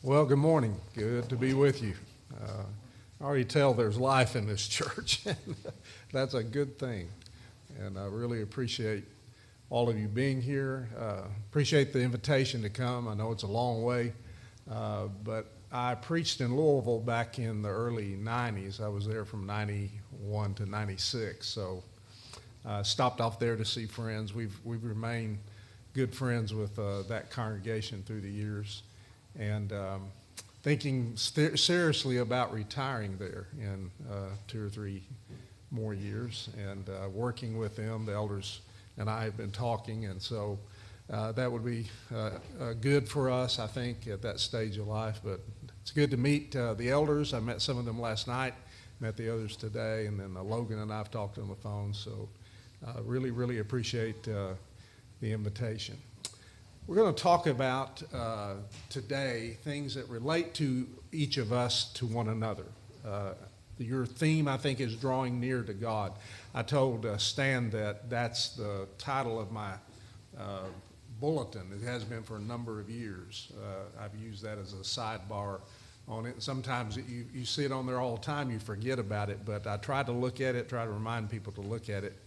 Well, good morning. Good to be with you. I already tell there's life in this church, and that's a good thing. And I really appreciate all of you being here. Appreciate the invitation to come. I know it's a long way, but I preached in Louisville back in the early 90s. I was there from 91 to 96, so I stopped off there to see friends. We've remained good friends with that congregation through the years. And thinking seriously about retiring there in 2 or 3 more years, and working with them. The elders and I have been talking, and so that would be good for us, I think, at that stage of life. But it's good to meet the elders. I met some of them last night, met the others today, and then Logan and I have talked on the phone. So really appreciate the invitation. We're going to talk about today things that relate to each of us to one another. Your theme, I think, is drawing near to God. I told Stan that that's the title of my bulletin. It has been for a number of years. I've used that as a sidebar on it. Sometimes you see it on there all the time, you forget about it, but I try to look at it, try to remind people to look at it,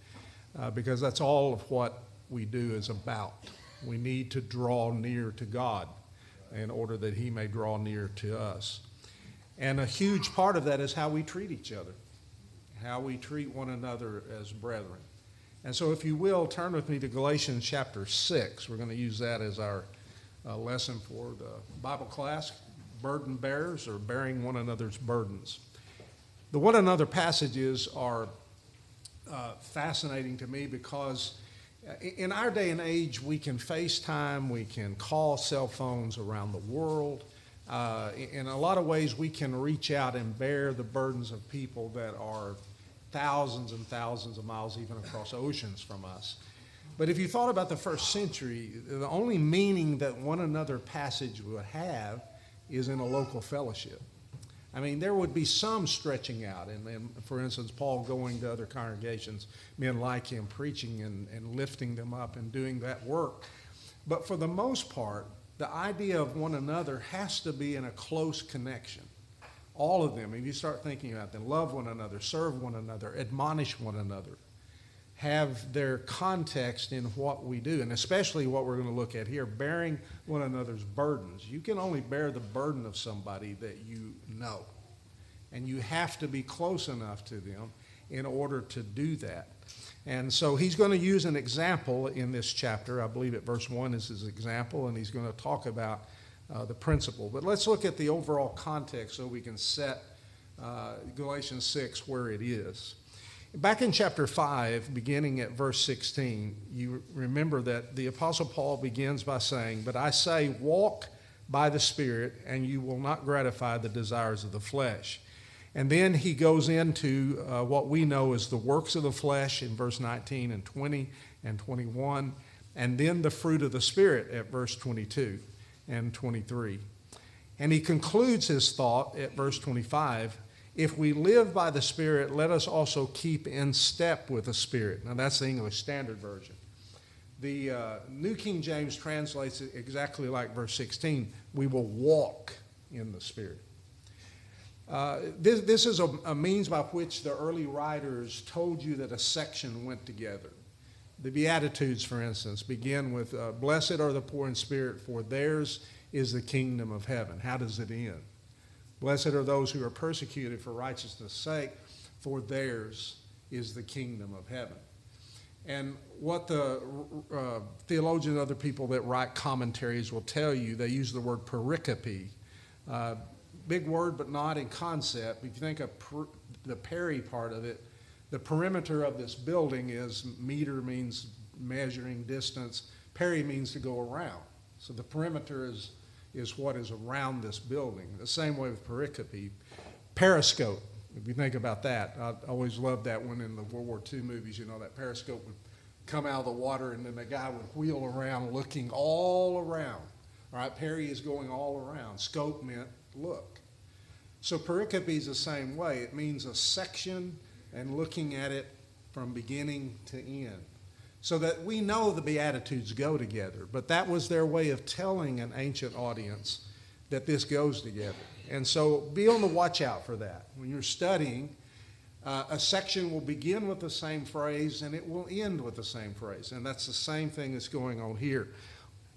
because that's all of what we do is about. We need to draw near to God in order that He may draw near to us. And a huge part of that is how we treat each other, how we treat one another as brethren. And so if you will, turn with me to Galatians chapter 6. We're going to use that as our lesson for the Bible class, burden bearers, or bearing one another's burdens. The one another passages are fascinating to me because in our day and age, we can FaceTime, we can call cell phones around the world. In a lot of ways, we can reach out and bear the burdens of people that are thousands and thousands of miles, even across oceans from us. But if you thought about the first century, the only meaning that one another passage would have is in a local fellowship. I mean, there would be some stretching out, and for instance, Paul going to other congregations, men like him preaching and lifting them up and doing that work. But for the most part, the idea of one another has to be in a close connection. All of them, if you start thinking about them, love one another, serve one another, admonish one another, have their context in what we do, and especially what we're going to look at here, bearing one another's burdens. You can only bear the burden of somebody that you know, and you have to be close enough to them in order to do that. And so he's going to use an example in this chapter. I believe at verse 1 is his example, and he's going to talk about the principle. But let's look at the overall context so we can set Galatians 6 where it is. Back in chapter 5, beginning at verse 16, you remember that the Apostle Paul begins by saying, "But I say, walk by the Spirit, and you will not gratify the desires of the flesh." And then he goes into what we know as the works of the flesh in verse 19 and 20 and 21, and then the fruit of the Spirit at verse 22 and 23. And he concludes his thought at verse 25, "If we live by the Spirit, let us also keep in step with the Spirit." Now that's the English Standard Version. The New King James translates it exactly like verse 16. We will walk in the Spirit. This is a means by which the early writers told you that a section went together. The Beatitudes, for instance, begin with, "Blessed are the poor in spirit, for theirs is the kingdom of heaven." How does it end? "Blessed are those who are persecuted for righteousness' sake, for theirs is the kingdom of heaven." And what the theologians and other people that write commentaries will tell you, they use the word pericope. Big word, but not in concept. If you think of the peri part of it, the perimeter of this building is meter means measuring distance. Peri means to go around. So the perimeter is what is around this building. The same way with pericope. Periscope, if you think about that. I always loved that one in the World War II movies. You know, that periscope would come out of the water and then the guy would wheel around looking all around. All right, peri is going all around. Scope meant look. So pericope is the same way. It means a section and looking at it from beginning to end. So that we know the Beatitudes go together, but that was their way of telling an ancient audience that this goes together. And so be on the watch out for that. When you're studying, a section will begin with the same phrase and it will end with the same phrase. And that's the same thing that's going on here.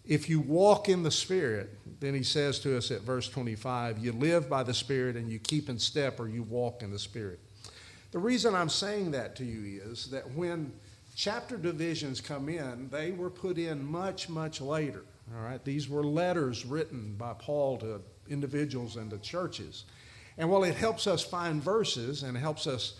If you walk in the Spirit, then he says to us at verse 25, you live by the Spirit and you keep in step, or you walk in the Spirit. The reason I'm saying that to you is that when chapter divisions come in, they were put in much, much later. All right, these were letters written by Paul to individuals and to churches. And while it helps us find verses and helps us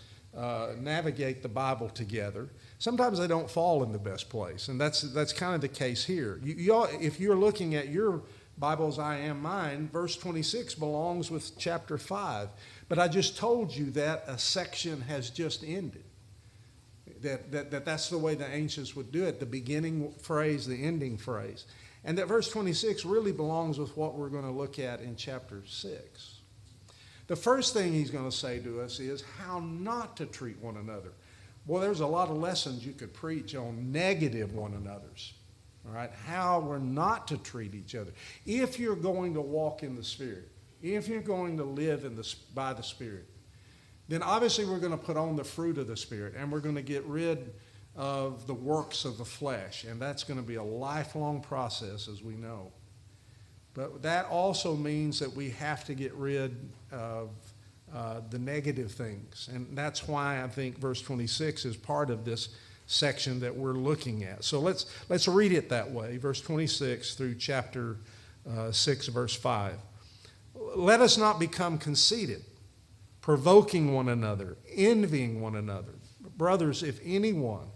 navigate the Bible together, sometimes they don't fall in the best place. And that's kind of the case here. If you're looking at your Bibles, I am mine, verse 26 belongs with chapter 5. But I just told you that a section has just ended. That's the way the ancients would do it, the beginning phrase, the ending phrase. And that verse 26 really belongs with what we're going to look at in chapter 6. The first thing he's going to say to us is how not to treat one another. Boy, there's a lot of lessons you could preach on negative one another's. All right, how we're not to treat each other. If you're going to walk in the Spirit, if you're going to live by the Spirit, then obviously we're going to put on the fruit of the Spirit, and we're going to get rid of the works of the flesh, and that's going to be a lifelong process, as we know. But that also means that we have to get rid of the negative things, and that's why I think verse 26 is part of this section that we're looking at. So let's read it that way, verse 26 through chapter 6, verse 5. Let us not become conceited, provoking one another, envying one another. Brothers, if anyone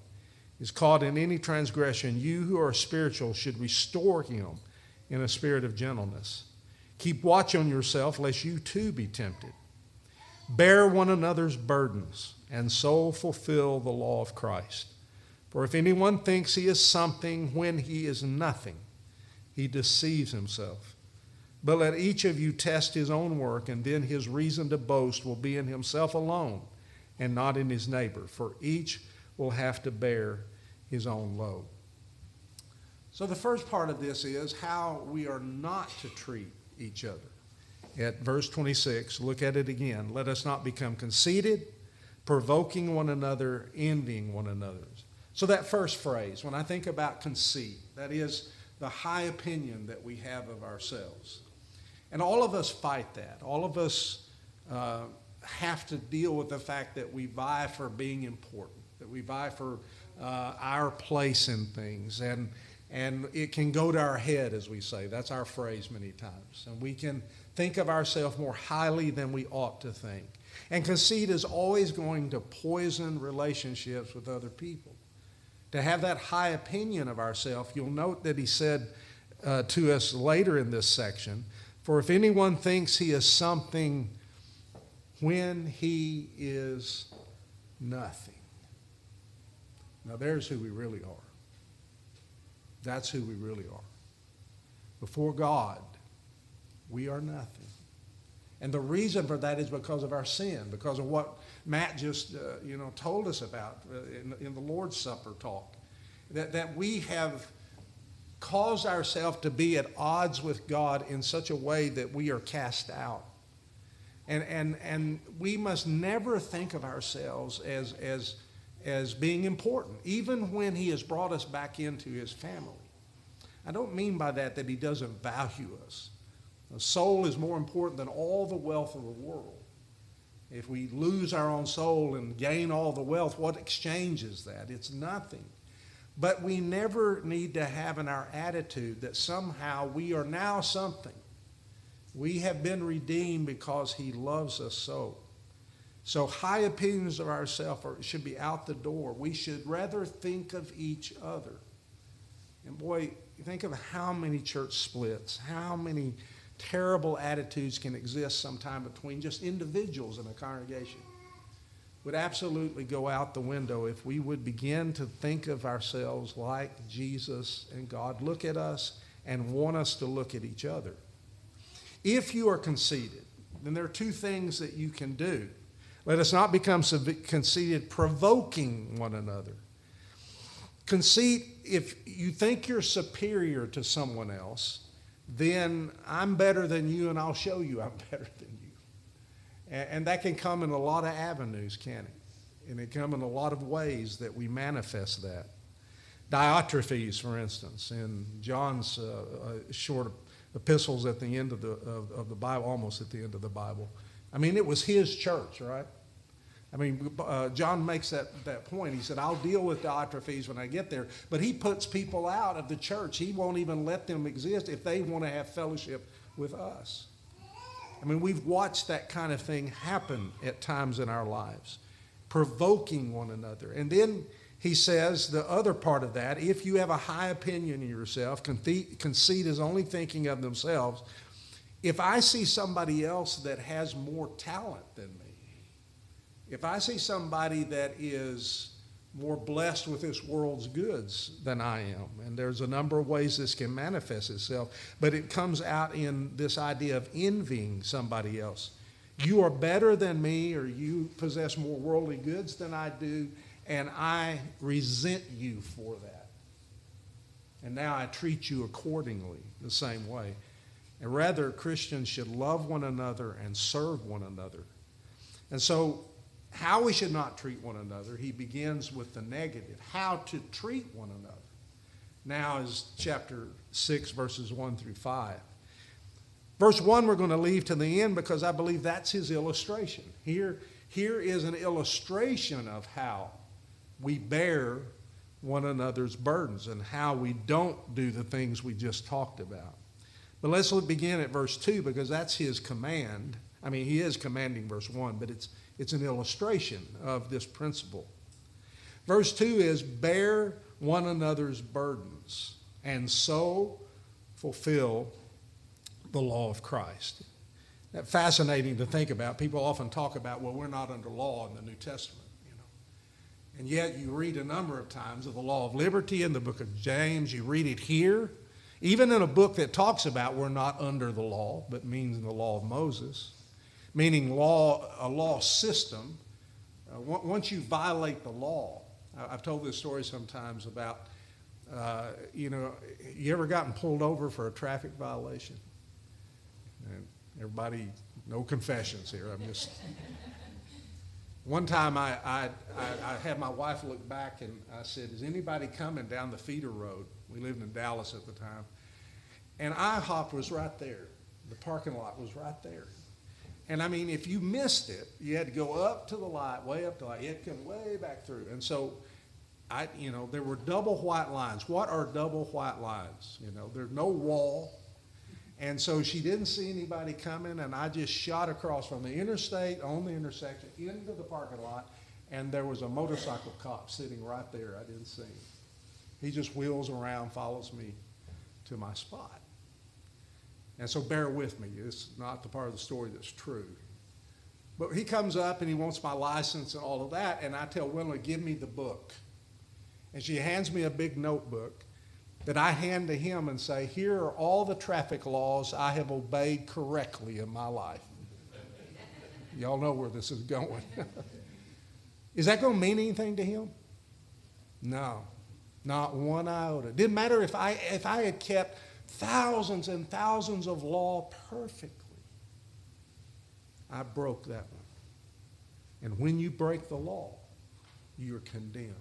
is caught in any transgression, you who are spiritual should restore him in a spirit of gentleness. Keep watch on yourself, lest you too be tempted. Bear one another's burdens, and so fulfill the law of Christ. For if anyone thinks he is something when he is nothing, he deceives himself. But let each of you test his own work, and then his reason to boast will be in himself alone and not in his neighbor, for each will have to bear his own load. So the first part of this is how we are not to treat each other. At verse 26, look at it again. Let us not become conceited, provoking one another, envying one another. So that first phrase, when I think about conceit, that is the high opinion that we have of ourselves. And all of us fight that. All of us have to deal with the fact that we vie for being important, that we vie for our place in things. And it can go to our head, as we say. That's our phrase many times. And we can think of ourselves more highly than we ought to think. And conceit is always going to poison relationships with other people. To have that high opinion of ourselves, you'll note that he said to us later in this section, for if anyone thinks he is something when he is nothing. Now there's who we really are. That's who we really are. Before God, we are nothing. And the reason for that is because of our sin, because of what Matt just told us about in the Lord's Supper talk. That we have caused ourselves to be at odds with God in such a way that we are cast out. And we must never think of ourselves as being important, even when he has brought us back into his family. I don't mean by that he doesn't value us. The soul is more important than all the wealth of the world. If we lose our own soul and gain all the wealth, what exchanges that? It's nothing. But we never need to have in our attitude that somehow we are now something. We have been redeemed because he loves us so. So high opinions of ourselves should be out the door. We should rather think of each other. And boy, think of how many church splits, how many terrible attitudes can exist sometime between just individuals in a congregation. Would absolutely go out the window if we would begin to think of ourselves like Jesus and God look at us and want us to look at each other. If you are conceited, then there are two things that you can do. Let us not become conceited, provoking one another. Conceit, if you think you're superior to someone else, then I'm better than you and I'll show you I'm better than you. And that can come in a lot of avenues, can it? And it can come in a lot of ways that we manifest that. Diotrephes, for instance, in John's short epistles at the end of the Bible, almost at the end of the Bible. I mean, it was his church, right? I mean, John makes that point. He said, I'll deal with Diotrephes when I get there. But he puts people out of the church. He won't even let them exist if they want to have fellowship with us. I mean, we've watched that kind of thing happen at times in our lives, provoking one another. And then he says the other part of that, if you have a high opinion of yourself, conceit is only thinking of themselves. If I see somebody else that has more talent than me, if I see somebody that is more blessed with this world's goods than I am, and there's a number of ways this can manifest itself, but it comes out in this idea of envying somebody else. You are better than me, or you possess more worldly goods than I do, and I resent you for that. And now I treat you accordingly the same way. And rather, Christians should love one another and serve one another. And so, how we should not treat one another, he begins with the negative, how to treat one another. Now is chapter 6, verses 1 through 5. Verse 1 we're going to leave to the end because I believe that's his illustration. Here is an illustration of how we bear one another's burdens and how we don't do the things we just talked about. But let's begin at verse 2 because that's his command. I mean, he is commanding verse 1, but it's an illustration of this principle. Verse 2 is, bear one another's burdens and so fulfill the law of Christ. That's fascinating to think about. People often talk about, well, we're not under law in the New Testament. And yet you read a number of times of the law of liberty in the book of James. You read it here. Even in a book that talks about we're not under the law, but means the law of Moses, meaning a law system. Once you violate the law, I've told this story sometimes about, you ever gotten pulled over for a traffic violation? And everybody, no confessions here. I'm just... One time I had my wife look back and I said, is anybody coming down the feeder road? We lived in Dallas at the time. And IHOP was right there. The parking lot was right there. And I mean, if you missed it, you had to go up to the light, way up to the light. You had to come way back through. And so, there were double white lines. What are double white lines? There's no wall. And so she didn't see anybody coming, and I just shot across from the interstate on the intersection into the parking lot, and there was a motorcycle cop sitting right there. I didn't see him. He just wheels around, follows me to my spot. And so bear with me. It's not the part of the story that's true. But he comes up, and he wants my license and all of that, and I tell Wendell, give me the book. And she hands me a big notebook that I hand to him and say, here are all the traffic laws I have obeyed correctly in my life. Y'all know where this is going. Is that going to mean anything to him? No, not one iota. It didn't matter if I had kept thousands and thousands of law perfectly. I broke that one. And when you break the law, you're condemned.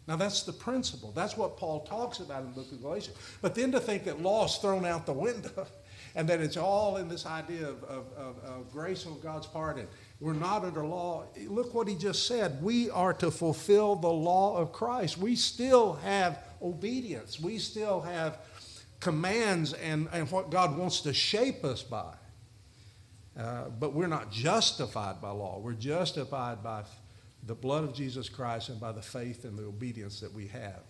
Now, that's the principle. That's what Paul talks about in the book of Galatians. But then to think that law is thrown out the window and that it's all in this idea of grace on God's part and we're not under law. Look what he just said. We are to fulfill the law of Christ. We still have obedience. We still have commands and what God wants to shape us by. But we're not justified by law. We're justified by the blood of Jesus Christ and by the faith and the obedience that we have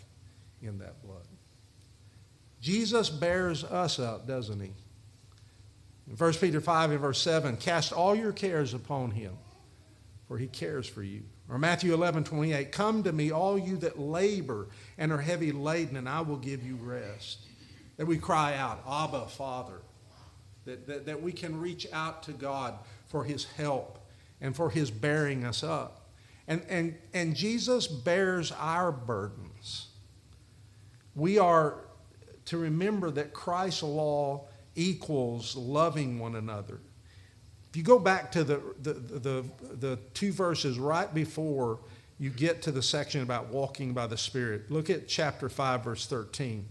in that blood. Jesus bears us up, doesn't he? In 1 Peter 5 and verse 7, cast all your cares upon him, for he cares for you. Or Matthew 11:28, come to me, all you that labor and are heavy laden, and I will give you rest. That we cry out, Abba, Father. That we can reach out to God for his help and for his bearing us up. And Jesus bears our burdens. We are to remember that Christ's law equals loving one another. If you go back to the two verses right before you get to the section about walking by the Spirit, look at chapter 5, verse 13.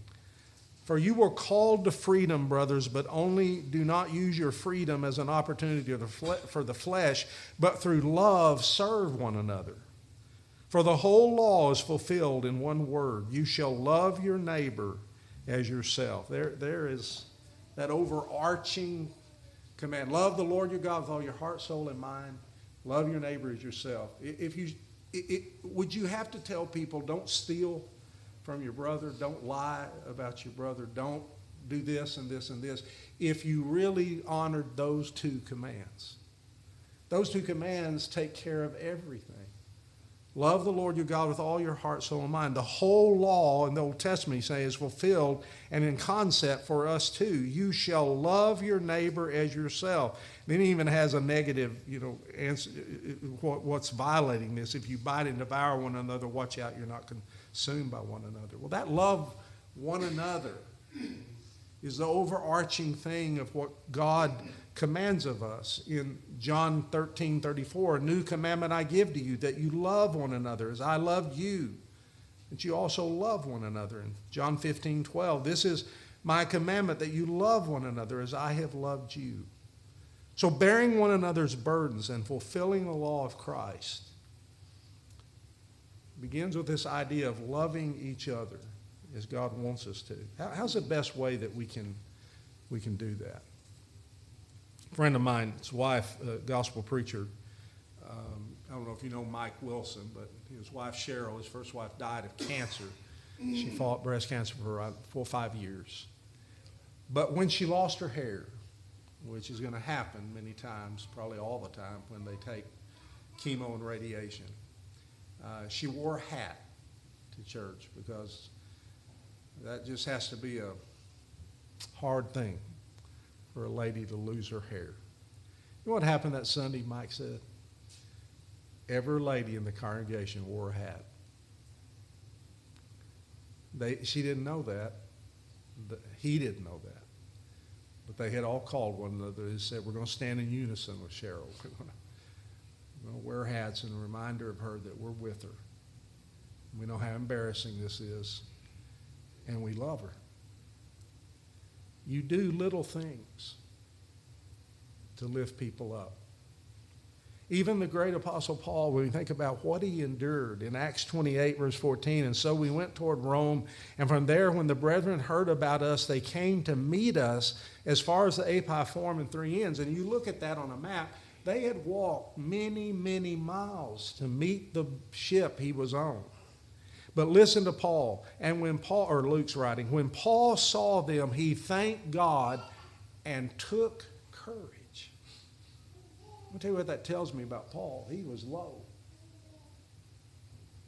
For you were called to freedom, brothers, but only do not use your freedom as an opportunity for the flesh, but through love serve one another. For the whole law is fulfilled in one word: you shall love your neighbor as yourself. There is that overarching command. Love the Lord your God with all your heart, soul, and mind. Love your neighbor as yourself. Would you have to tell people, don't steal from your brother, don't lie about your brother, don't do this and this and this, if you really honored those two commands? Those two commands take care of everything. Love the Lord your God with all your heart, soul, and mind. The whole law in the Old Testament, he says, is fulfilled and in concept for us too. You shall love your neighbor as yourself. Then he even has a negative, answer. What's violating this? If you bite and devour one another, watch out, you're not consumed by one another. Well, that love one another is the overarching thing of what God commands of us. In John 13:34, a new commandment I give to you, that you love one another as I loved you, that you also love one another. In John 15:12, this is my commandment, that you love one another as I have loved you. So bearing one another's burdens and fulfilling the law of Christ begins with this idea of loving each other as God wants us to. How's the best way that we can do that? A friend of mine, his wife, a gospel preacher, I don't know if you know Mike Wilson, but his wife Cheryl, his first wife, died of cancer. She fought breast cancer for around 4 or 5 years. But when she lost her hair, which is going to happen many times, probably all the time, when they take chemo and radiation, she wore a hat to church, because that just has to be a hard thing for a lady to lose her hair. You know what happened that Sunday, Mike said? Every lady in the congregation wore a hat. She didn't know that. He didn't know that. But they had all called one another and said, we're going to stand in unison with Cheryl. We're going to wear hats in a reminder of her that we're with her. We know how embarrassing this is, and we love her. You do little things to lift people up. Even the great Apostle Paul, when we think about what he endured in Acts 28, verse 14, and so we went toward Rome, and from there, when the brethren heard about us, they came to meet us as far as the Api Forum and Three Inns. And you look at that on a map, they had walked many, many miles to meet the ship he was on. But listen to Paul, and when Paul, or Luke's writing, when Paul saw them, he thanked God and took courage. I'll tell you what that tells me about Paul. He was low.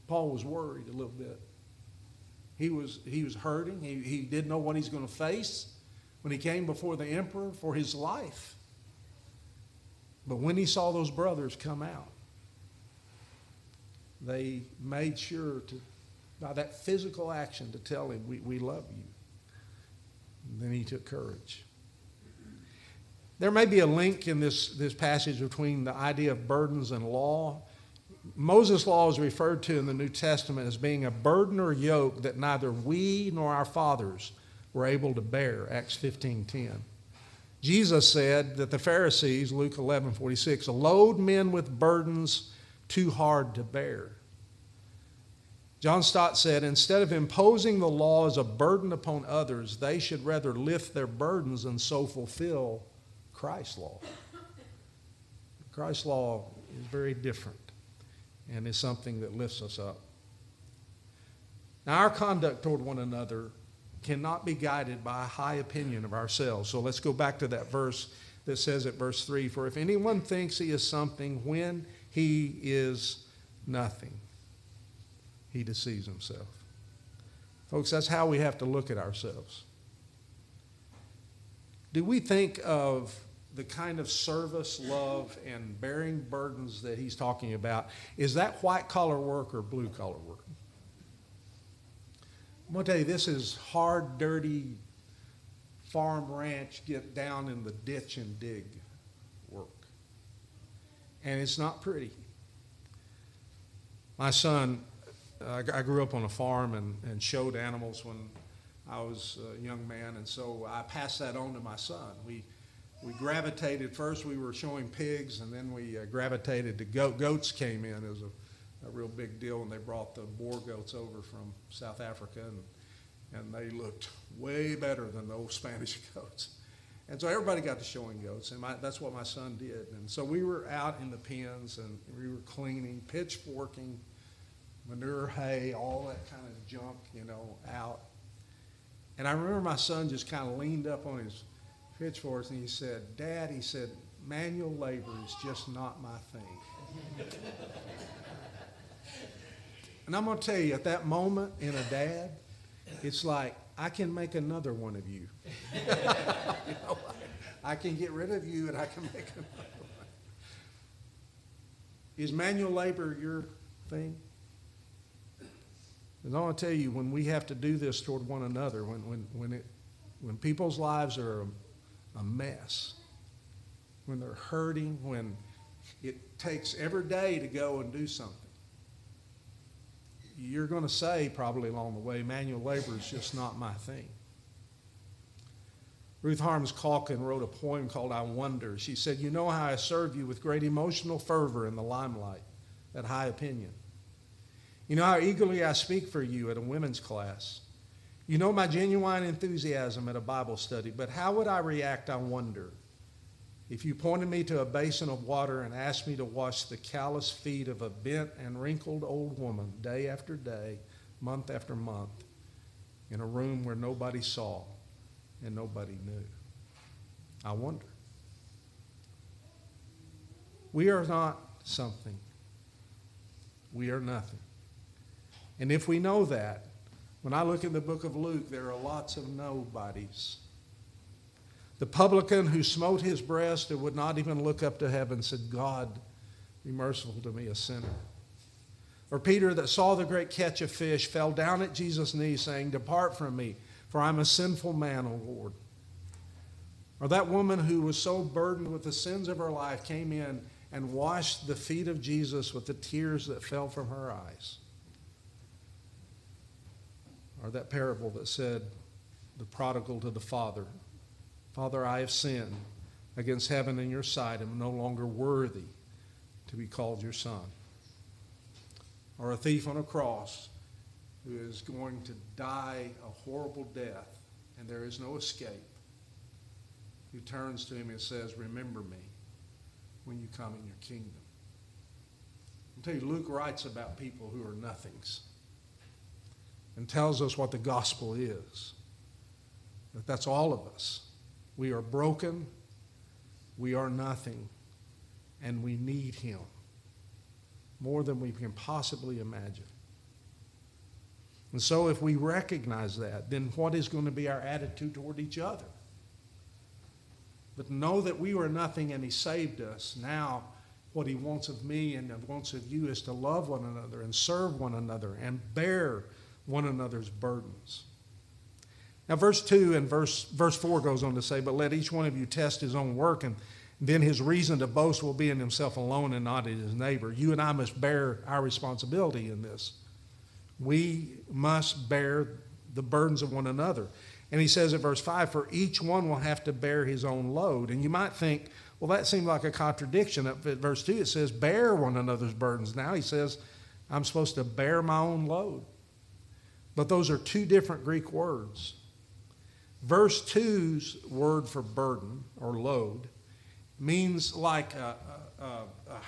Paul was worried a little bit. He was hurting. He didn't know what he's going to face when he came before the emperor for his life. But when he saw those brothers come out, they made sure to, by that physical action, to tell him, we love you. And then he took courage. There may be a link in this passage between the idea of burdens and law. Moses' law is referred to in the New Testament as being a burden or yoke that neither we nor our fathers were able to bear, Acts 15:10. Jesus said that the Pharisees, Luke 11:46, load men with burdens too hard to bear. John Stott said, instead of imposing the law as a burden upon others, they should rather lift their burdens and so fulfill Christ's law. Christ's law is very different and is something that lifts us up. Now, our conduct toward one another cannot be guided by a high opinion of ourselves. So let's go back to that verse that says at verse 3, for if anyone thinks he is something when he is nothing, he deceives himself. Folks, that's how we have to look at ourselves. Do we think of the kind of service, love, and bearing burdens that he's talking about? Is that white-collar work or blue-collar work? I'm going to tell you, this is hard, dirty, farm ranch get down in the ditch and dig work. And it's not pretty. My son, I grew up on a farm and showed animals when I was a young man, and so I passed that on to my son. We gravitated, first we were showing pigs, and then we gravitated to goats. Goats came in. It was a real big deal when they brought the Boer goats over from South Africa, and they looked way better than the old Spanish goats. And so everybody got to showing goats, and that's what my son did. And so we were out in the pens, and we were cleaning, pitchforking, manure, hay, all that kind of junk, out. And I remember my son just kind of leaned up on his pitchforks, and he said, "Dad," he said, "manual labor is just not my thing." And I'm going to tell you, at that moment in a dad, it's like, I can make another one of you. I can get rid of you and I can make another one. Is manual labor your thing? Because I want to tell you, when we have to do this toward one another, when people's lives are a mess, when they're hurting, when it takes every day to go and do something, you're going to say probably along the way, manual labor is just not my thing. Ruth Harms Calkin wrote a poem called I Wonder. She said, "You know how I serve you with great emotional fervor in the limelight, that high opinion. You know how eagerly I speak for you at a women's class. You know my genuine enthusiasm at a Bible study, but how would I react, I wonder, if you pointed me to a basin of water and asked me to wash the calloused feet of a bent and wrinkled old woman day after day, month after month, in a room where nobody saw and nobody knew? I wonder." We are not something. We are nothing. And if we know that, when I look in the book of Luke, there are lots of nobodies. The publican who smote his breast and would not even look up to heaven said, "God, be merciful to me, a sinner." Or Peter, that saw the great catch of fish, fell down at Jesus' knees saying, "Depart from me, for I'm a sinful man, O Lord." Or that woman who was so burdened with the sins of her life came in and washed the feet of Jesus with the tears that fell from her eyes. Or that parable that said, the prodigal to the father, "Father, I have sinned against heaven and your sight, and am no longer worthy to be called your son." Or a thief on a cross who is going to die a horrible death, and there is no escape, who turns to him and says, "Remember me when you come in your kingdom." I'll tell you, Luke writes about people who are nothings and tells us what the gospel is. That that's all of us. We are broken, we are nothing, and we need him more than we can possibly imagine. And so if we recognize that, then what is going to be our attitude toward each other? But know that we were nothing and he saved us. Now what he wants of me and wants of you is to love one another and serve one another and bear one another's burdens. Now verse 2 and verse 4 goes on to say, "But let each one of you test his own work, and then his reason to boast will be in himself alone and not in his neighbor." You and I must bear our responsibility in this. We must bear the burdens of one another. And he says at verse 5, "For each one will have to bear his own load." And you might think, well, that seemed like a contradiction. At verse 2, it says, "Bear one another's burdens." Now he says, I'm supposed to bear my own load. But those are two different Greek words. Verse 2's word for burden or load means like a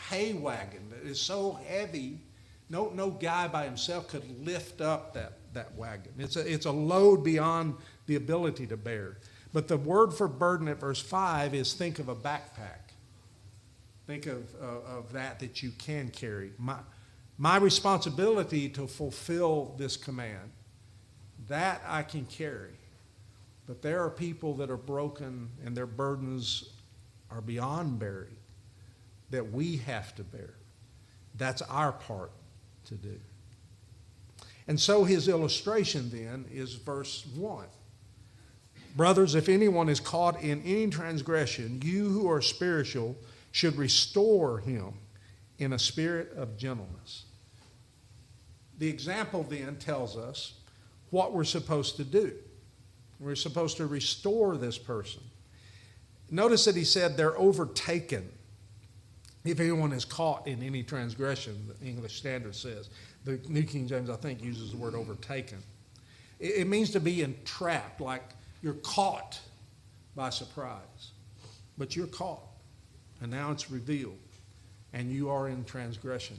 hay wagon that is so heavy, no guy by himself could lift up that wagon. It's a load beyond the ability to bear. But the word for burden at verse 5 is think of a backpack. Think of that you can carry. My responsibility to fulfill this command, that I can carry. But there are people that are broken and their burdens are beyond bearing that we have to bear. That's our part to do. And so his illustration then is verse 1. Brothers, if anyone is caught in any transgression, you who are spiritual should restore him in a spirit of gentleness. The example then tells us what we're supposed to do. We're supposed to restore this person. Notice that he said they're overtaken. If anyone is caught in any transgression, the English Standard says. The New King James, I think, uses the word overtaken. It means to be entrapped, like you're caught by surprise. But you're caught, and now it's revealed, and you are in transgression.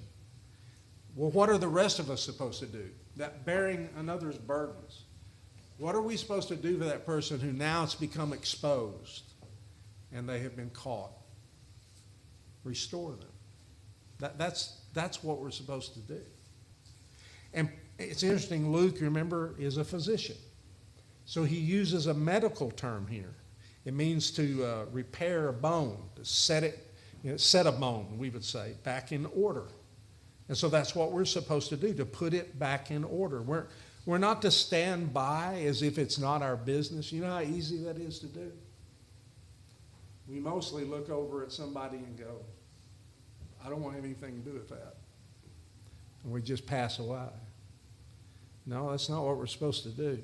Well, what are the rest of us supposed to do? That bearing another's burdens. What are we supposed to do for that person who now it's become exposed and they have been caught? Restore them. That's what we're supposed to do. And it's interesting, Luke, remember, is a physician. So he uses a medical term here. It means to repair a bone, to set it, set a bone, we would say, back in order. And so that's what we're supposed to do, to put it back in order. We're not to stand by as if it's not our business. You know how easy that is to do? We mostly look over at somebody and go, I don't want anything to do with that. And we just pass away. No, that's not what we're supposed to do.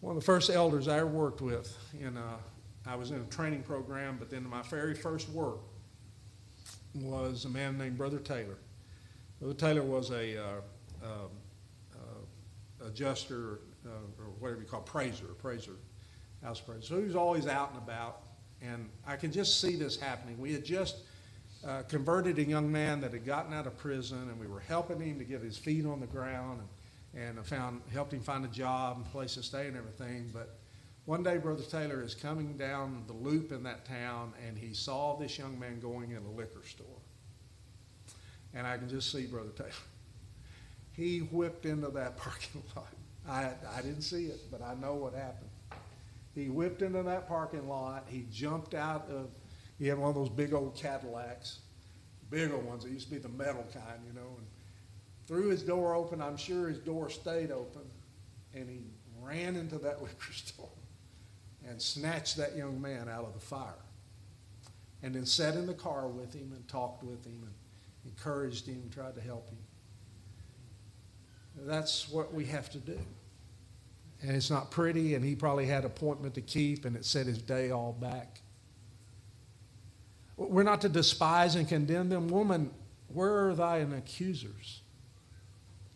One of the first elders I ever worked with, I was in a training program, but then my very first work was a man named Brother Taylor. Brother Taylor was a adjuster, or whatever you call praiser, house praiser. So he was always out and about, and I could just see this happening. We had just converted a young man that had gotten out of prison, and we were helping him to get his feet on the ground, and helped him find a job and place to stay and everything. But one day, Brother Taylor is coming down the loop in that town, and he saw this young man going in a liquor store. And I can just see Brother Taylor. He whipped into that parking lot. I didn't see it, but I know what happened. He whipped into that parking lot. He jumped out of, he had one of those big old Cadillacs, big old ones. It used to be the metal kind, and threw his door open. I'm sure his door stayed open, and he ran into that liquor store and snatched that young man out of the fire, and then sat in the car with him and talked with him and encouraged him, tried to help him. That's what we have to do. And it's not pretty, and he probably had an appointment to keep, and it set his day all back. We're not to despise and condemn them. Woman, where are thine accusers?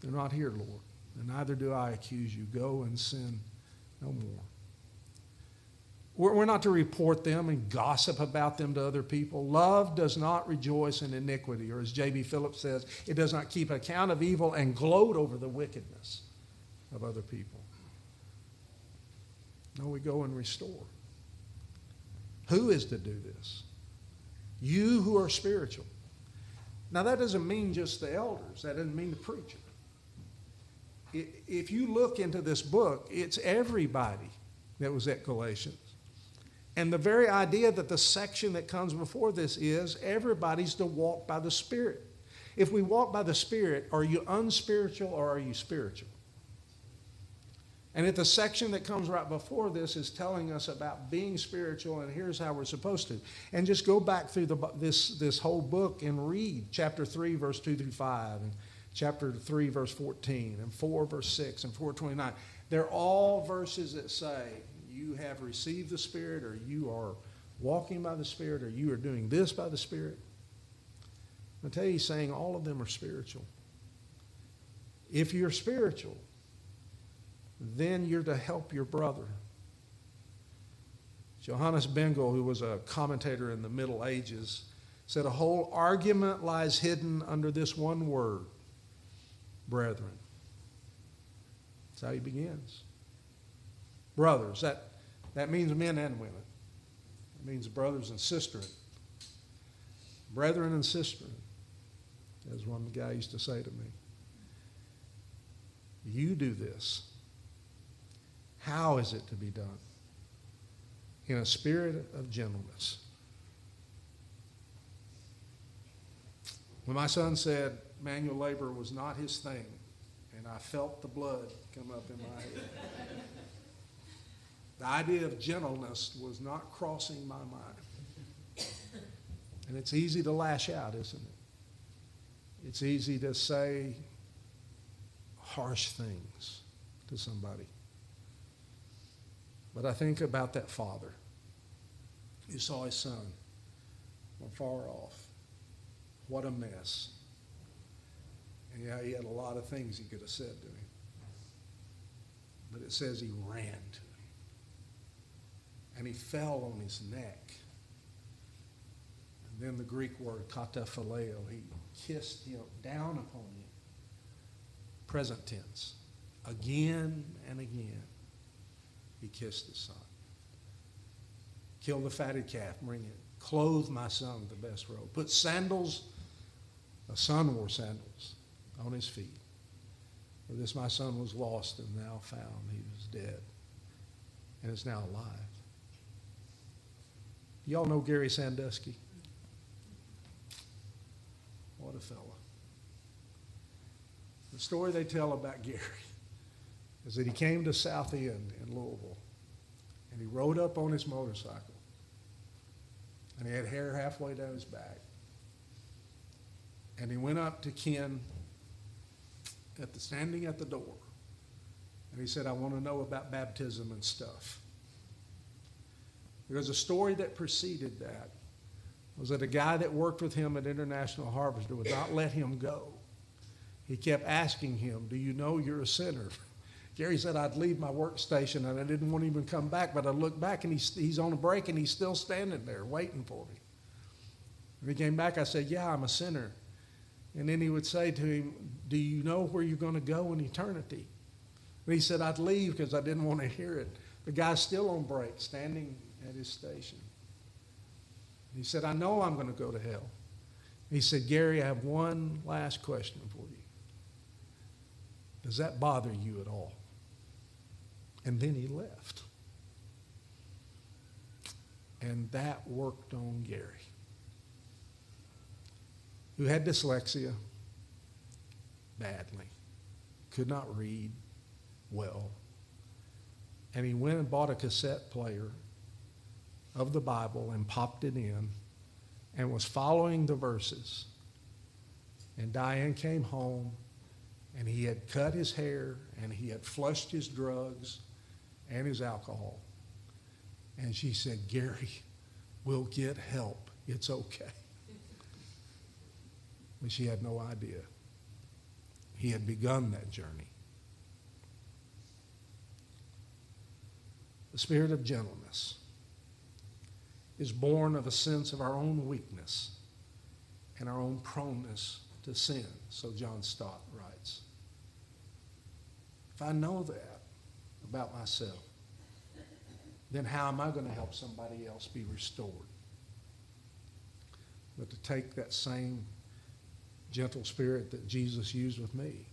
They're not here, Lord, and neither do I accuse you. Go and sin no more. We're not to report them and gossip about them to other people. Love does not rejoice in iniquity, or as J.B. Phillips says, it does not keep account of evil and gloat over the wickedness of other people. No, we go and restore. Who is to do this? You who are spiritual. Now, that doesn't mean just the elders. That doesn't mean the preacher. If you look into this book, it's everybody that was at Galatians. And the very idea that the section that comes before this is everybody's to walk by the Spirit. If we walk by the Spirit, are you unspiritual or are you spiritual? And if the section that comes right before this is telling us about being spiritual, and here's how we're supposed to. And just go back through this whole book and read chapter 3, verse 2 through 5, and chapter 3, verse 14, and 4, verse 6, and 4:29. They're all verses that say you have received the Spirit, or you are walking by the Spirit, or you are doing this by the Spirit. I tell you, he's saying all of them are spiritual. If you're spiritual, then you're to help your brother. Johannes Bengel, who was a commentator in the Middle Ages, said a whole argument lies hidden under this one word, brethren. That's how he begins. Brothers, that means men and women. It means brothers and sisters. Brethren and sisters, as one guy used to say to me. You do this. How is it to be done? In a spirit of gentleness. When my son said manual labor was not his thing, and I felt the blood come up in my head, The idea of gentleness was not crossing my mind. And it's easy to lash out, isn't it? It's easy to say harsh things to somebody. But I think about that father who saw his son from far off. What a mess. And yeah, he had a lot of things he could have said to him. But it says he ran to him. And he fell on his neck. And then the Greek word kataphileo, he kissed him down upon him. Present tense. Again and again, he kissed his son. Kill the fatted calf, bring it. Clothe my son with the best robe. Put sandals, a son wore sandals, on his feet. For this my son was lost and now found. He was dead and is now alive. Y'all know Gary Sandusky? What a fella. The story they tell about Gary is that he came to South End in Louisville, and he rode up on his motorcycle, and he had hair halfway down his back. And he went up to Ken standing at the door, and he said, I want to know about baptism and stuff. Because a story that preceded that was that a guy that worked with him at International Harvester would not let him go. He kept asking him, do you know you're a sinner? Gary said, I'd leave my workstation and I didn't want to even come back, but I looked back and he's on a break and he's still standing there waiting for me. When he came back, I said, yeah, I'm a sinner. And then he would say to him, do you know where you're going to go in eternity? And he said, I'd leave because I didn't want to hear it. The guy's still on break, standing at his station. He said, I know I'm going to go to hell. He said, Gary, I have one last question for you. Does that bother you at all? And then he left. And that worked on Gary, who had dyslexia badly, could not read well. And he went and bought a cassette player of the Bible and popped it in and was following the verses. And Diane came home, and he had cut his hair, and he had flushed his drugs and his alcohol. And she said, Gary, we'll get help. It's okay. But she had no idea. He had begun that journey. The spirit of gentleness is born of a sense of our own weakness and our own proneness to sin, so John Stott writes. If I know that about myself, then how am I going to help somebody else be restored? But to take that same gentle spirit that Jesus used with me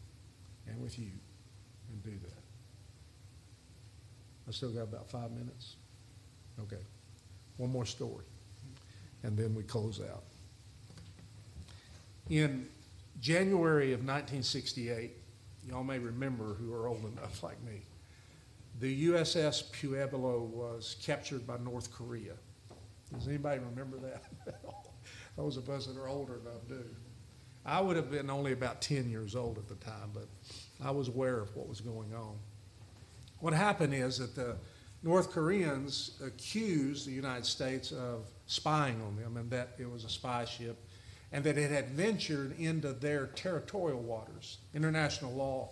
and with you and do that. I still got about 5 minutes. Okay. One more story, and then we close out. In January of 1968, y'all may remember who are old enough like me, the USS Pueblo was captured by North Korea. Does anybody remember that? Those of us that are older enough do. I would have been only about 10 years old at the time, but I was aware of what was going on. What happened is that the North Koreans accused the United States of spying on them, and that it was a spy ship, and that it had ventured into their territorial waters. International law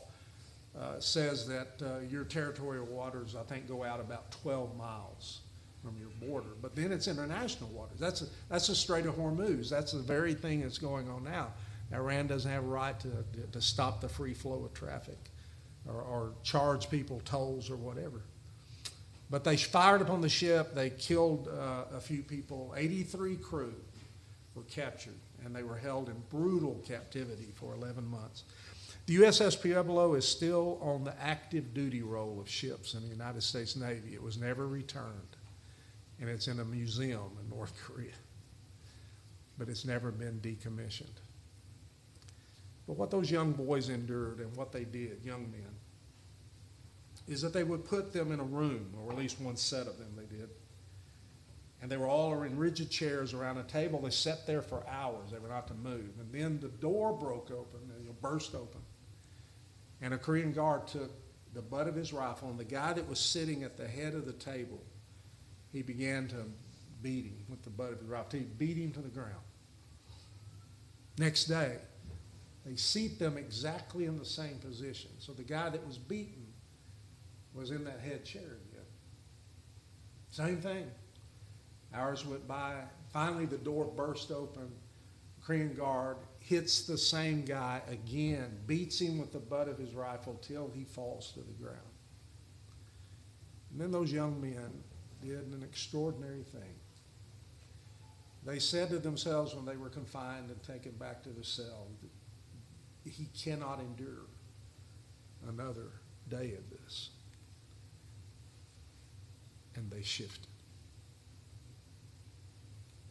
says that your territorial waters, I think, go out about 12 miles from your border. But then it's international waters. That's the Strait of Hormuz. That's the very thing that's going on now. Iran doesn't have a right to stop the free flow of traffic or charge people tolls or whatever. But they fired upon the ship. They killed a few people. 83 crew were captured, and they were held in brutal captivity for 11 months. The USS Pueblo is still on the active duty roll of ships in the United States Navy. It was never returned, and it's in a museum in North Korea. But it's never been decommissioned. But what those young boys endured and what they did, young men, is that they would put them in a room, or at least one set of them they did. And they were all in rigid chairs around a table. They sat there for hours. They were not to move. And then the door broke open, and burst open. And a Korean guard took the butt of his rifle, and the guy that was sitting at the head of the table, he began to beat him with the butt of his rifle. He beat him to the ground. Next day, they seat them exactly in the same position. So the guy that was beaten was in that head chair again. Same thing. Hours went by. Finally, the door burst open. Korean guard hits the same guy again, beats him with the butt of his rifle till he falls to the ground. And then those young men did an extraordinary thing. They said to themselves when they were confined and taken back to the cell that he cannot endure another day of this. And they shifted.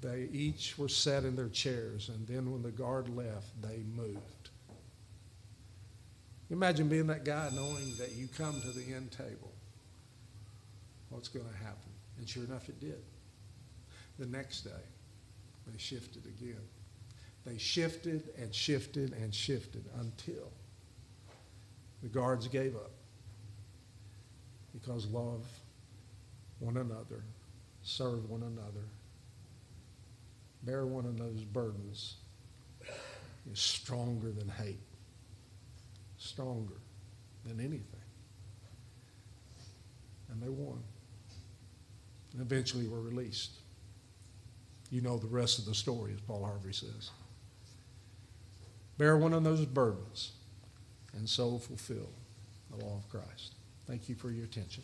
They each were sat in their chairs, and then when the guard left, they moved. Imagine being that guy knowing that you come to the end table. What's going to happen? And sure enough, it did. The next day, they shifted again. They shifted and shifted and shifted until the guards gave up. Because love one another, serve one another, bear one another's burdens is stronger than hate, stronger than anything. And they won. And eventually were released. You know the rest of the story, as Paul Harvey says. Bear one another's burdens and so fulfill the law of Christ. Thank you for your attention.